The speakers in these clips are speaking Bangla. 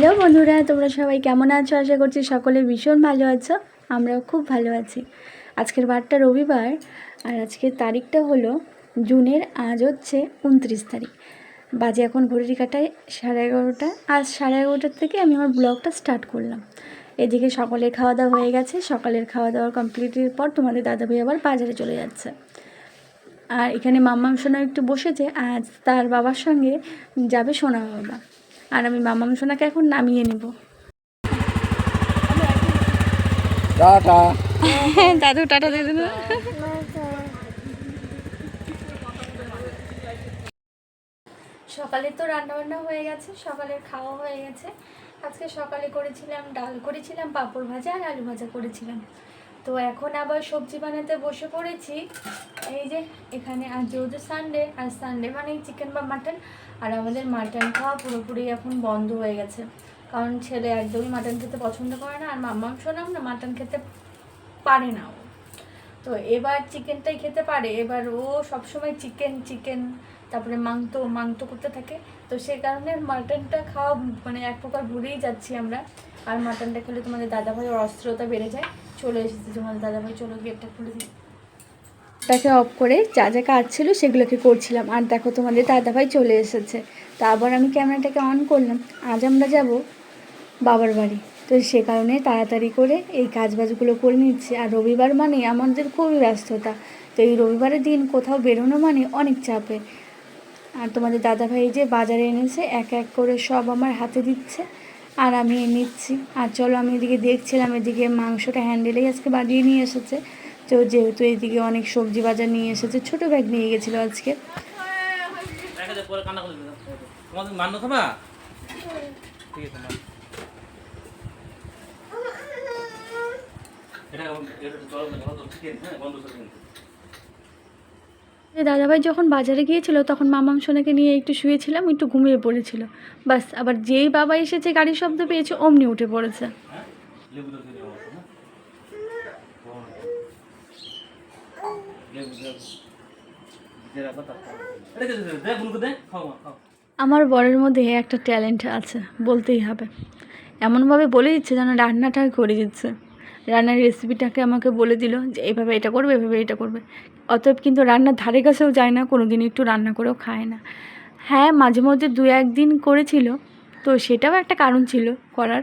হ্যালো বন্ধুরা, তোমরা সবাই কেমন আছো? আশা করছি সকলে ভীষণ ভালো আছো। আমরাও খুব ভালো আছি। আজকের বারটা রবিবার আর আজকের তারিখটা হলো জুনের, আজ হচ্ছে 29 তারিখ। বাজে এখন ঘড়ির কাটায় 11:30। আজ 11:30 থেকে আমি আমার ব্লগটা স্টার্ট করলাম। এদিকে সকালের খাওয়া দাওয়া হয়ে গেছে। সকালের খাওয়া দাওয়া কমপ্লিটের পর তোমাদের দাদাভাই আবার বাজারে চলে যাচ্ছে। আর এখানে মাম্মাম সোনা একটু বসেছে, আজ তার বাবার সঙ্গে যাবে সোনা বাবা। আর আমি মাম্মাম সোনাকে এখন নামিয়ে নেব। টাটা দাদু টাটা দিয়ে দিন। সকালে তো রান্নাবান্না হয়ে গেছে, সকালের খাওয়া হয়ে গেছে। আজকে সকালে করেছিলাম ডাল, করেছিলাম পাঁপড় ভাজা আর আলু ভাজা করেছিলাম। তো এখন আবার সবজি বানাতে বসে পড়েছি। এই যে এখানে আজ যেহেতু সানডে, আর সানডে মানে চিকেন বা মাটন। আর আমাদের মাটন খাওয়া পুরোপুরি এখন বন্ধ হয়ে গেছে, কারণ ছেলে একদমই মাটন খেতে পছন্দ করে না। আর মাম্মাম শোনাম না, মাটন খেতে পারে না ও। তো এবার চিকেনটাই খেতে পারে। এবার ও সবসময় চিকেন চিকেন তারপরে মাংতো করতে থাকে। তো সেই কারণে মাটনটা খাওয়া মানে এক প্রকার ভুলেই যাচ্ছি আমরা। আর মাটনটা খেলে তোমাদের দাদাভাইয়ের অস্ত্রতা বেড়ে যায়। চলে এসেছে তোমাদের দাদাভাই, চলো গেটটা খুলে দিই। তাকে অফ করে যা যা কাজ ছিল সেগুলোকে করছিলাম। আর দেখো তোমাদের দাদাভাই চলে এসেছে। তা আবার আমি ক্যামেরাটাকে অন করলাম। আজ আমরা যাব বাবার বাড়ি। তো সে কারণে তাড়াতাড়ি করে এই কাজবাজগুলো করে নিচ্ছি। আর রবিবার মানে আমাদের খুবই ব্যস্ততা। তো এই রবিবারের দিন কোথাও বেরোনো মানে অনেক চাপে। আর তোমাদের দাদাভাই যে বাজারে এনেছে, এক এক করে সব আমার হাতে দিচ্ছে আর আমি নিচ্ছি। আর চলো, আমি এদিকে দেখছিলাম, এদিকে মাংসটা হ্যান্ডেলেই আজকে বাড়িয়ে নিয়ে এসেছে। তো যেহেতু এদিকে অনেক সবজি বাজার নিয়ে এসেছে, ছোটো ব্যাগ নিয়ে গেছিলো আজকে। দাদাভাই যখন বাজারে গিয়েছিল তখন মামাম সোনাকে নিয়ে একটু শুয়েছিলাম, একটু ঘুমিয়ে পড়েছিল। বাস আবার যেই বাবা এসেছে, গাড়ির শব্দ পেয়েছে, অমনি উঠে পড়েছে। আমার বরের মধ্যে একটা ট্যালেন্ট আছে বলতেই হবে। এমনভাবে বলে দিচ্ছে যেন রান্নাটা করে দিচ্ছে। রান্নার রেসিপিটাকে আমাকে বলে দিল যে এভাবে এটা করবে, এভাবে এটা করবে। অতএব কিন্তু রান্নার ধারে কাছেও যায় না, কোনো দিন একটু রান্না করেও খায় না। হ্যাঁ, মাঝে মধ্যে 2-1 দিন করেছিল, তো সেটাও একটা কারণ ছিল করার।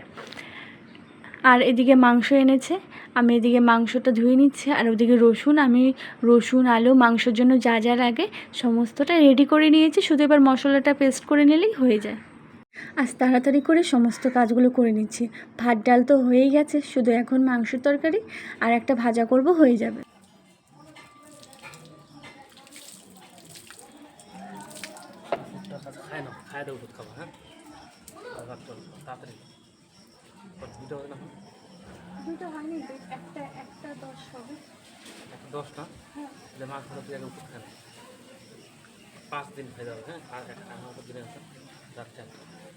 আর এদিকে মাংস এনেছে, আমি এদিকে মাংসটা ধুয়ে নিচ্ছি। আর ওদিকে আমি রসুন আলু মাংসের জন্য যা যা লাগে সমস্তটা রেডি করে নিয়েছি। শুধু এবার মশলাটা পেস্ট করে নিলেই হয়ে যায়। আজ তাড়াতাড়ি করে সমস্ত কাজগুলো করে নিচ্ছি। ভাত ডাল তো হয়েই গেছে, শুধু এখন মাংসের তরকারি আর একটা ভাজা করব, হয়ে যাবে। দুটো হয়নি, একটা 10 হবে। 10টা মাছ ভালো তুই ওষুধ খান 5 দিন খাই যাবে। হ্যাঁ, আর একটা ওষুধ দিনে আছে রাত্রে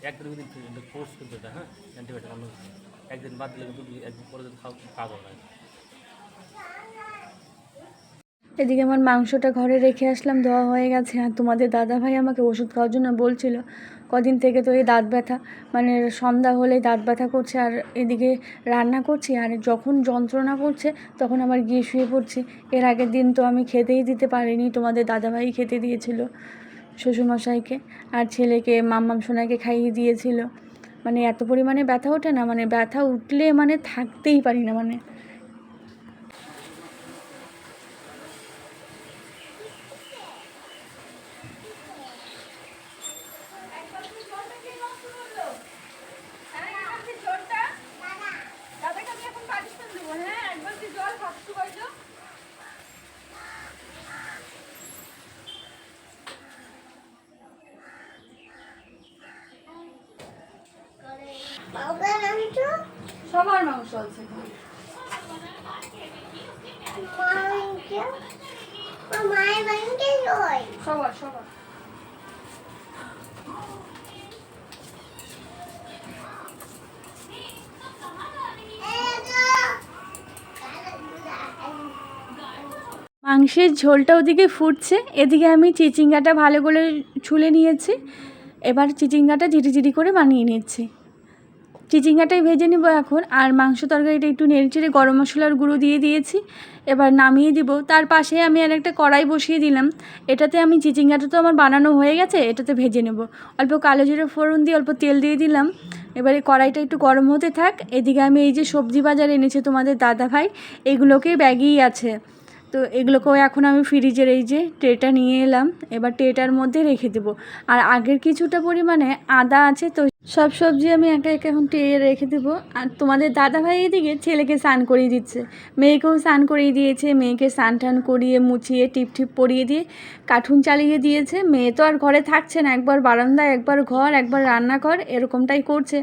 একদিন দিন কোর্স কিন্তু এটা। হ্যাঁ, অ্যান্টিবায়োটিক অন্য একদিন বাদ দিলে কিন্তু একদিন পরে যদি খাও কাজ হবে না। এদিকে আমার মাংসটা ঘরে রেখে আসলাম, দেওয়া হয়ে গেছে। আর তোমাদের দাদাভাই আমাকে ওষুধ খাওয়ার জন্য বলছিল। কদিন থেকে তো এই দাঁত ব্যথা, মানে সন্ধ্যা হলেই দাঁত ব্যথা করছে। আর এদিকে রান্না করছি, আর যখন যন্ত্রণা করছে তখন আবার গিয়ে শুয়ে পড়ছি। এর আগের দিন তো আমি খেতেই দিতে পারিনি, তোমাদের দাদাভাই খেতে দিয়েছিল শ্বশুরমশাইকে, আর ছেলেকে মাম্মাম সোনাকে খাইয়ে দিয়েছিল। মানে এত পরিমাণে ব্যথা ওঠে না, মানে ব্যথা উঠলে মানে থাকতেই পারি না। মানে সবার মাংস আছে, সবার সবার। মাংসের ঝোলটা ওদিকে ফুটছে, এদিকে আমি চিচিঙ্গাটা ভালো করে ছুলে নিয়েছি। এবার চিচিঙ্গাটা ঝিরিঝিরি করে বানিয়ে নিচ্ছি। চিচিঙ্গাটাই ভেজে নেব এখন। আর মাংস তরকারিটা একটু নেড়েচেড়ে গরম মশলার গুঁড়ো দিয়ে দিয়েছি, এবার নামিয়ে দিব। তার পাশে আমি আর একটা কড়াই বসিয়ে দিলাম। এটাতে আমি চিচিঙ্গাটা তো আমার বানানো হয়ে গেছে, এটাতে ভেজে নেব। অল্প কালো জিরে ফোড়ন দিয়ে অল্প তেল দিয়ে দিলাম। এবারে কড়াইটা একটু গরম হতে থাক। এদিকে আমি এই যে সবজি বাজার এনেছে তোমাদের দাদাভাই, এগুলোকে ব্যাগেই আছে, তো এগুলোকেও এখন আমি ফ্রিজের এই যে ট্রেটা নিয়ে এলাম, এবার ট্রেটার মধ্যে রেখে দেবো। আর আগের কিছুটা পরিমাণে আদা আছে, তো সব সবজি আমি একা একা এখন ট্রে রেখে দেবো। আর তোমাদের দাদাভাই এদিকে ছেলেকে স্নান করিয়ে দিচ্ছে, মেয়েকেও স্নান করিয়ে দিয়েছে। মেয়েকে স্নান টান করিয়ে মুছিয়ে টিপ টিপ পরিয়ে দিয়ে কার্টুন চালিয়ে দিয়েছে। মেয়ে তো আর ঘরে থাকছে না, একবার বারান্দা, একবার ঘর, একবার রান্নাঘর, এরকমটাই করছে।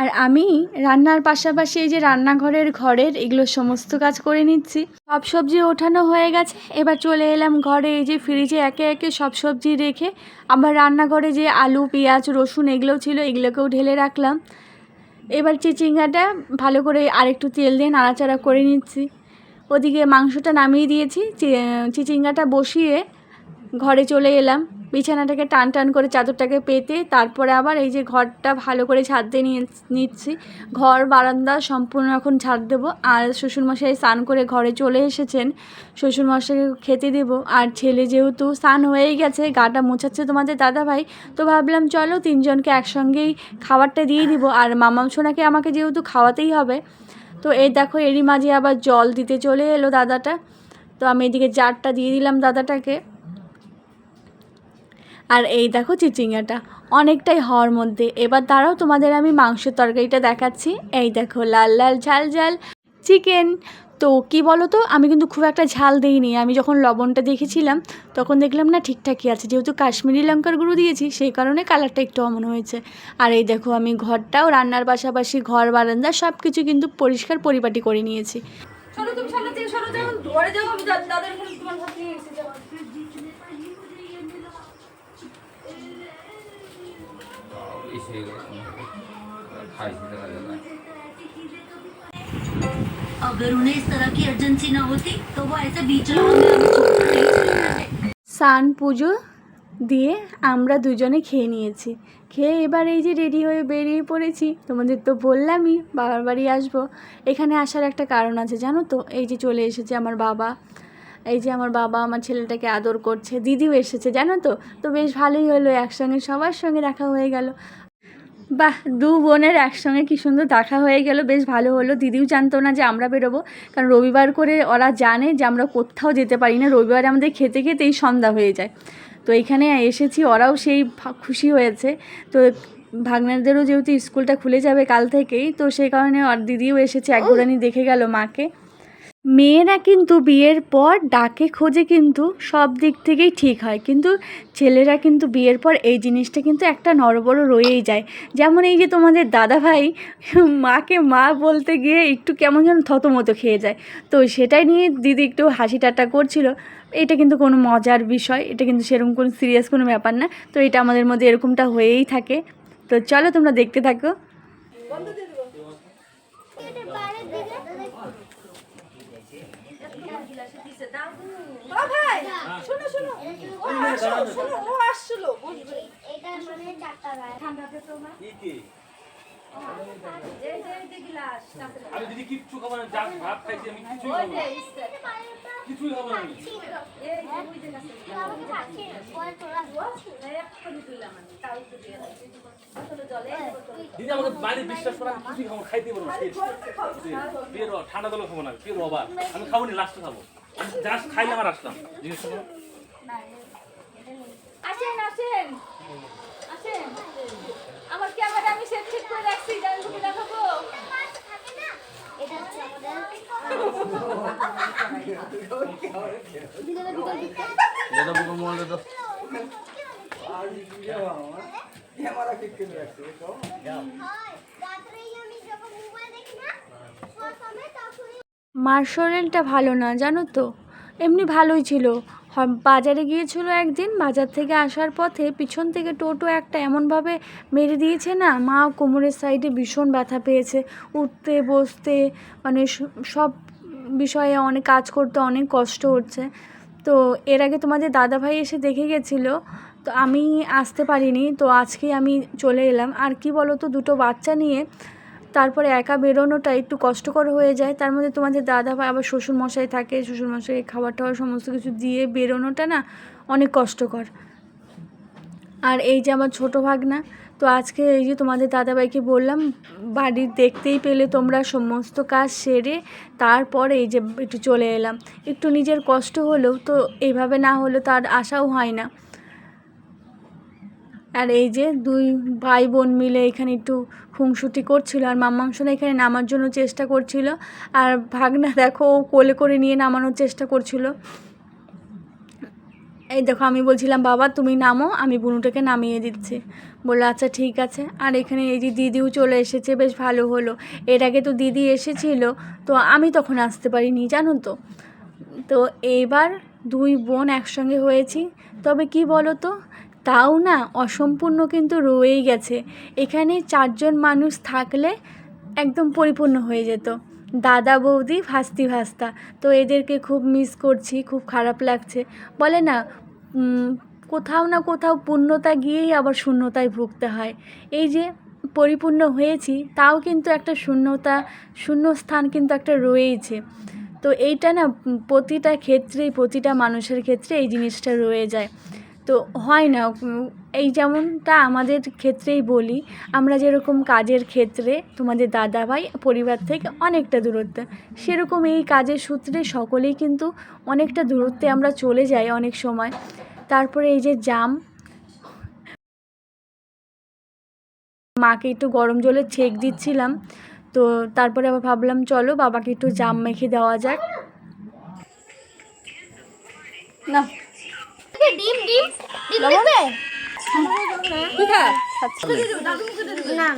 আর আমি রান্নার পাশাপাশি এই যে ঘরের এগুলো সমস্ত কাজ করে নিচ্ছি। সব সবজি ওঠানো হয়ে গেছে, এবার চলে এলাম ঘরে। এই যে ফ্রিজে একে একে সব সবজি রেখে আবার রান্নাঘরে যে আলু পেঁয়াজ রসুন এগুলোও ছিল, এগুলোকেও ঢেলে রাখলাম। এবার চিচিঙ্গাটা ভালো করে আরেকটু তেল দিয়ে নাড়াচাড়া করে নিচ্ছি। ওদিকে মাংসটা নামিয়ে দিয়েছি, চিচিঙ্গাটা বসিয়ে ঘরে চলে এলাম। বিছানাটাকে টান টান করে চাদরটাকে পেতে তারপরে আবার এই যে ঘরটা ভালো করে ঝাড় দিয়ে নিচ্ছি। ঘর বারান্দা সম্পূর্ণ এখন ঝাড় দেবো। আর শ্বশুরমশাই স্নান করে ঘরে চলে এসেছেন, শ্বশুরমশাইকে খেতে দেবো। আর ছেলে যেহেতু স্নান হয়েই গেছে, গাটা মোছাচ্ছে তোমাদের দাদাভাই, তো ভাবলাম চলো তিনজনকে একসঙ্গেই খাবারটা দিয়ে দিব। আর মামাম সোনাকে আমাকে যেহেতু খাওয়াতেই হবে, তো এই দেখো এরই মাঝে আবার জল দিতে চলে এলো দাদাটা। তো আমি এদিকে জারটা দিয়ে দিলাম দাদাটাকে। আর এই দেখো চিচিঙ্গাটা অনেকটাই হওয়ার মধ্যে। এবার দাঁড়াও তোমাদের আমি মাংসের তরকারিটা দেখাচ্ছি। এই দেখো লাল লাল ঝাল ঝাল চিকেন। তো কি বলো তো, আমি কিন্তু খুব একটা ঝাল দিইনি। আমি যখন লবণটা দেখেছিলাম তখন দেখলাম না ঠিকঠাকই আছে, যেহেতু কাশ্মীরি লঙ্কার গুঁড়ো দিয়েছি সেই কারণে কালারটা একটু অমন হয়েছে। আর এই দেখো আমি ঘরটাও রান্নার পাশাপাশি ঘর বারান্দা সব কিছু কিন্তু পরিষ্কার পরিপাটি করে নিয়েছি। চলো তুমি সামনে থেকে সরো, যাও ঘরে যাও, আমি দাদার এখানে তোমার ভাত নিয়ে এসে যাবো। इसे खाई से लगा लगा अगर उन्हें इस तरह की अर्जेंसी ना होती तो वो ऐसे बीच राह में हमें छोड़कर नहीं चले जाते। স্নান পুজো দিয়ে আমরা দুজনে খেয়ে নিয়েছি। খেয়ে এবার এই যে রেডি হয়ে বেরিয়ে পড়েছি। তোমাদের তো বললামই বাবার বাড়ি আসবো। এখানে আসার একটা কারণ আছে জানো তো, এই যে চলে এসেছে আমার বাবা। এই যে আমার বাবা আমার ছেলেটাকে আদর করছে, দিদিও এসেছে জানো তো। তো বেশ ভালোই হলো, একসঙ্গে সবার সঙ্গে দেখা হয়ে গেল। বাহ, দু বোনের একসঙ্গে কী সুন্দর দেখা হয়ে গেল, বেশ ভালো হলো। দিদিও জানতো না যে আমরা বেরোবো, কারণ রবিবার করে ওরা জানে যে আমরা কোথাও যেতে পারি না। রবিবারে আমাদের খেতে খেতেই সন্ধ্যা হয়ে যায়। তো এখানে এসেছি, ওরাও সেই খুশি হয়েছে। তো ভাগ্নাদেরও যেহেতু স্কুলটা খুলে যাবে কাল থেকেই, তো সেই কারণে ওর দিদিও এসেছে, একবারই দেখে গেল মাকে। মেয়েরা কিন্তু বিয়ের পর ডাকে খোঁজে কিন্তু সব দিক থেকেই ঠিক হয়, কিন্তু ছেলেরা কিন্তু বিয়ের পর এই জিনিসটা কিন্তু একটা নড়বড় রয়েই যায়। যেমন এই যে তোমাদের দাদাভাই মাকে মা বলতে গিয়ে একটু কেমন যেন থতমতো খেয়ে যায়। তো সেটাই নিয়ে দিদি একটু হাসি ঠাট্টা করছিল। এটা কিন্তু কোনো মজার বিষয়, এটা কিন্তু সেরকম কোনো সিরিয়াস কোনো ব্যাপার না। তো এটা আমাদের মধ্যে এরকমটা হয়েই থাকে। তো চলো তোমরা দেখতে থাকো। ও ভাই শোনো শোনো, ও আসো, শোনো ও আসছিল। এটা মানে চারটা গায়ে ঠান্ডাতে তো না এই যে এই যে গ্লাস আমি দিদি কিচ্ছু খাবো না, যা ভাত খাইছি আমি কিছুই খাবো না, কিছুই খাবো না আমি। এই যে ওই যে গাছ আমাকে খাচ্ছি পরে তোলা এক্ষুনি তুললাম আমি, তাও একটু দিয়ে দিচ্ছি। আসলে জলে দিদি আমাকে বাইরে বিশ্বাস করা, আমি কিছুই খাবো না, খাইতে পারবো না। বিয়ের ঠান্ডা জল খাবো না, কি রবা আমি খাবো না, লাস্টে খাবো। জাস্ট খাইলাম আর আসলাম। জিজ্ঞেস করো আসেন আসেন আসেন, আমার ক্যামেরা আমি সেট ঠিক করে রাখছি, জানেন তুমি দেখাবো। এটা হচ্ছে আমাদের दादा बुको मोल दे दो মার শরীরটা ভালো না জানো তো, এমনি ভালোই ছিল। বাজারে গিয়েছিল একদিন, বাজার থেকে আসার পথে পিছন থেকে টোটো একটা এমনভাবে মেরে দিয়েছে না, মা কোমরের সাইডে ভীষণ ব্যথা পেয়েছে। উঠতে বসতে মানে সব বিষয়ে অনেক কাজ করতে অনেক কষ্ট হচ্ছে। তো এর আগে তোমাদের দাদাভাই এসে দেখে গেছিলো, তো আমি আসতে পারিনি। তো আজকে আমি চলে এলাম। আর কি বলো তো, দুটো বাচ্চা নিয়ে তারপরে একা বেরোনোটা একটু কষ্টকর হয়ে যায়। তার মধ্যে তোমাদের দাদা ভাই আবার শ্বশুরমশাই থাকে, শ্বশুরমশাই খাবার টাবার সমস্ত কিছু দিয়ে বেরোনোটা না অনেক কষ্টকর। আর এই যে আমার ছোটো ভাগনা, তো আজকে এই যে তোমাদের দাদাভাইকে বললাম বাড়ি দেখতেই পেলে তোমরা, সমস্ত কাজ সেরে তারপর এই যে একটু চলে এলাম। একটু নিজের কষ্ট হলেও তো এইভাবে না হলে তো আর আশাও হয় না। আর এই যে দুই ভাই বোন মিলে এখানে একটু খুনসুটি করছিল, আর মাম্মাংসোনা এখানে নামার জন্য চেষ্টা করছিল, আর ভাগনা দেখো ও কোলে করে নিয়ে নামানোর চেষ্টা করছিল। এই দেখো আমি বলছিলাম বাবা তুমি নামো, আমি বুনুটাকে নামিয়ে দিচ্ছি। বললো আচ্ছা ঠিক আছে। আর এখানে এই যে দিদিও চলে এসেছে, বেশ ভালো হলো। এর আগে তো দিদি এসেছিল, তো আমি তখন আসতে পারিনি জানো তো। তো এইবার দুই বোন একসঙ্গে হয়েছি। তবে কি বলো তো, তাও না অসম্পূর্ণ কিন্তু রয়েই গেছে। এখানে 4 জন মানুষ থাকলে একদম পরিপূর্ণ হয়ে যেত। দাদা বৌদি ভাস্তি ভাস্তা, তো এদেরকে খুব মিস করছি, খুব খারাপ লাগছে। বলে না কোথাও না কোথাও পূর্ণতা গিয়েই আবার শূন্যতায় ভুগতে হয়। এই যে পরিপূর্ণ হয়েছি, তাও কিন্তু একটা শূন্যস্থান কিন্তু একটা রয়েইছে। তো এইটা না প্রতিটা ক্ষেত্রেই, প্রতিটা মানুষের ক্ষেত্রে এই জিনিসটা রয়ে যায়। তো হয় না, এই যেমনটা আমাদের ক্ষেত্রেই বলি, আমরা যেরকম কাজের ক্ষেত্রে তোমাদের দাদাভাই পরিবার থেকে অনেকটা দূরত্বে, সেরকম এই কাজের সূত্রে সকলেই কিন্তু অনেকটা দূরত্বে আমরা চলে যাই অনেক সময়। তারপরে এই যে জাম, মাকে একটু গরম জলে ছেঁক দিচ্ছিলাম, তো তারপরে আবার ভাবলাম চলো বাবাকে একটু জাম মেখে দেওয়া যাক। না ডিম ডিম ডিম লাগবে না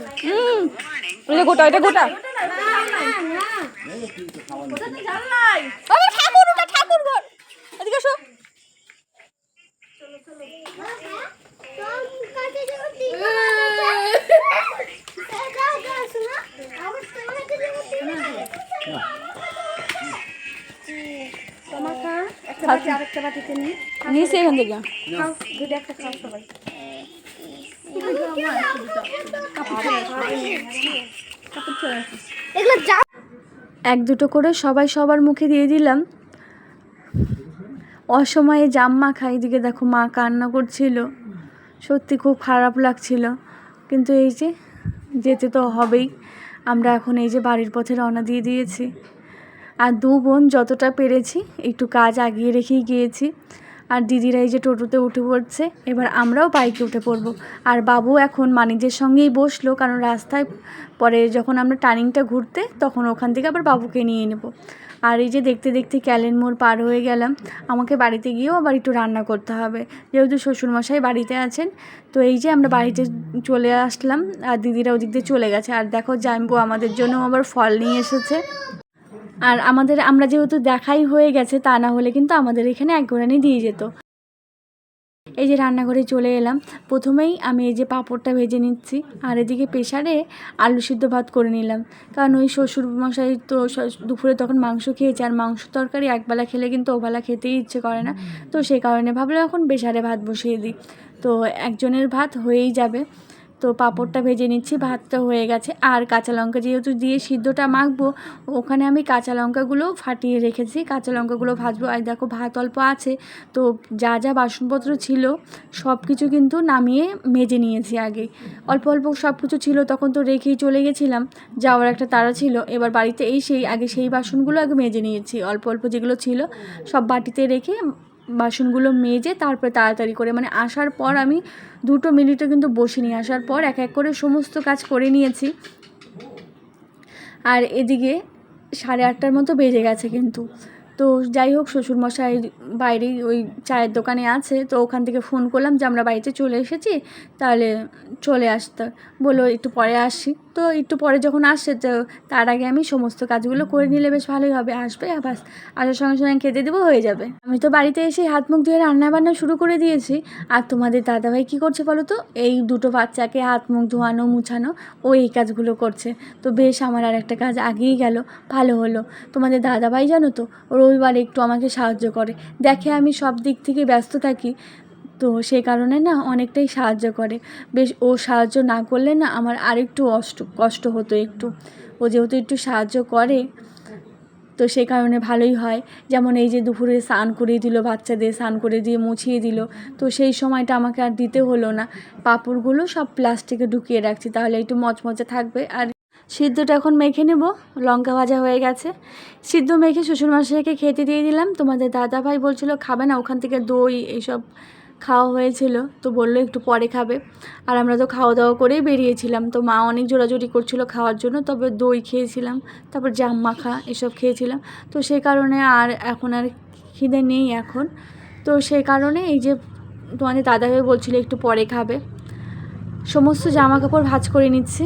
গোটা, এটা গোটা ঠাকুর, ওটা ঠাকুর ঘর, এদিকে এসো। নিচে এখান থেকে এক দুটো করে সবাই সবার মুখে দিয়ে দিলাম। অসময়ে জাম মাখা, এদিকে দেখো মা কান্না করছিল, সত্যি খুব খারাপ লাগছিল। কিন্তু এই যে যেতে তো হবেই। আমরা এখন এই যে বাড়ির পথে রওনা দিয়ে দিয়েছি। আর দু বোন যতটা পেরেছি একটু কাজ আগিয়ে রেখেই গিয়েছি। আর দিদিরা এই যে টোটোতে উঠে পড়ছে, এবার আমরাও বাইকে উঠে পড়বো। আর বাবু এখন মানিজের সঙ্গেই বসলো, কারণ রাস্তায় পরে যখন আমরা টার্নিংটা ঘুরতে তখন ওখান থেকে আবার বাবুকে নিয়ে নেব। আর এই যে দেখতে দেখতে ক্যালেন মোড় পার হয়ে গেলাম। আমাকে বাড়িতে গিয়েও আবার একটু রান্না করতে হবে, যেহেতু শ্বশুরমশাই বাড়িতে আছেন। তো এই যে আমরা বাড়িতে চলে আসলাম, আর দিদিরা ওদিক দিয়ে চলে গেছে। আর দেখো জাম্বু আমাদের জন্য আবার ফল নিয়ে এসেছে। আর আমরা যেহেতু দেখাই হয়ে গেছে, তা না হলে কিন্তু আমাদের এখানে এক গোড়ানি দিয়ে যেত। এই যে রান্নাঘরে চলে এলাম। প্রথমেই আমি এই যে পাঁপড়টা ভেজে নিচ্ছি, আর এদিকে প্রেসারে আলু সিদ্ধ ভাত করে নিলাম। কারণ ওই শ্বশুরমশাই তো দুপুরে তখন মাংস খেয়েছে, আর মাংস তরকারি একবেলা খেলে কিন্তু ওবেলা খেতেই ইচ্ছে করে না। তো সেই কারণে ভাবলাম এখন প্রেসারে ভাত বসিয়ে দিই, তো একজনের ভাত হয়েই যাবে। তো পাঁপড়টা ভেজে নিচ্ছি, ভাতটা হয়ে গেছে। আর কাঁচা লঙ্কা যেহেতু দিয়ে সিদ্ধটা মাখবো, ওখানে আমি কাঁচা লঙ্কাগুলো ফাটিয়ে রেখেছি, কাঁচা লঙ্কাগুলো ভাজবো। আর দেখো ভাত অল্প আছে, তো যা যা বাসনপত্র ছিল সব কিছু কিন্তু নামিয়ে মেজে নিয়েছি আগে। অল্প অল্প সব কিছু ছিল, তখন তো রেখেই চলে গেছিলাম, যাওয়ার একটা তাড়া ছিল। এবার বাড়িতে সেই বাসনগুলো আগে মেজে নিয়েছি, অল্প অল্প যেগুলো ছিল সব বাটিতে রেখে বাসনগুলো মেজে তারপরে তাড়াতাড়ি করে, মানে আসার পর আমি 2 মিনিটও কিন্তু বসিনি, আসার পর এক এক করে সমস্ত কাজ করে নিয়েছি। আর এদিকে 8:30টার মতো বেজে গেছে কিন্তু। তো যাই হোক, শ্বশুরমশাই বাইরেই ওই চায়ের দোকানে আছে, তো ওখান থেকে ফোন করলাম যে আমরা বাড়িতে চলে এসেছি, তাহলে চলে আসতে। বললো একটু পরে আসি। তো একটু পরে যখন আসছে, তো তার আগে আমি সমস্ত কাজগুলো করে নিলে বেশ ভালোই হবে। আসবে বাস, আসার সঙ্গে সঙ্গে খেতে দেবো, হয়ে যাবে। আমি তো বাড়িতে এসে হাত মুখ ধুয়ে রান্নাবান্না শুরু করে দিয়েছি। আর তোমাদের দাদাভাই কী করছে বলো তো, এই 2 বাচ্চাকে হাত মুখ ধোয়ানো মুছানো, ও এই কাজগুলো করছে। তো বেশ আমার আর একটা কাজ আগেই গেল, ভালো হলো। তোমাদের দাদাভাই জানো তো, রবিবার একটু আমাকে সাহায্য করে, দেখে আমি সব দিক থেকে ব্যস্ত থাকি, তো সেই কারণে না অনেকটাই সাহায্য করে। বেশ ও সাহায্য না করলে না আমার আরেকটু কষ্ট হতো একটু। ও যেহেতু একটু সাহায্য করে তো সেই কারণে ভালোই হয়। যেমন এই যে দুপুরে স্নান করিয়ে দিল, বাচ্চাদের স্নান করে দিয়ে মুছিয়ে দিল, তো সেই সময়টা আমাকে আর দিতে হলো না। পাঁপড়গুলো সব প্লাস্টিকে ঢুকিয়ে রাখছি, তাহলে একটু মচমচে থাকবে। আর সিদ্ধটা এখন মেখে নেব, লঙ্কা ভাজা হয়ে গেছে। সিদ্ধ মেখে শ্বশুরমশাইকে খেতে দিয়ে দিলাম। তোমাদের দাদাভাই বলছিল খাবে না, ওখান থেকে দই এইসব খাওয়া হয়েছিল, তো বললো একটু পরে খাবে। আর আমরা তো খাওয়া দাওয়া করেই বেরিয়েছিলাম, তো মা অনেক জোরাজুরি করছিল খাওয়ার জন্য, তবে দই খেয়েছিলাম, তারপর জাম মাখা এসব খেয়েছিলাম। তো সেই কারণে আর এখন আর খিদে নেই এখন। তো সেই কারণে এই যে তোমাদের দাদাভাই বলছিল একটু পরে খাবে। সমস্ত জামা কাপড় ভাঁজ করে নিচ্ছি।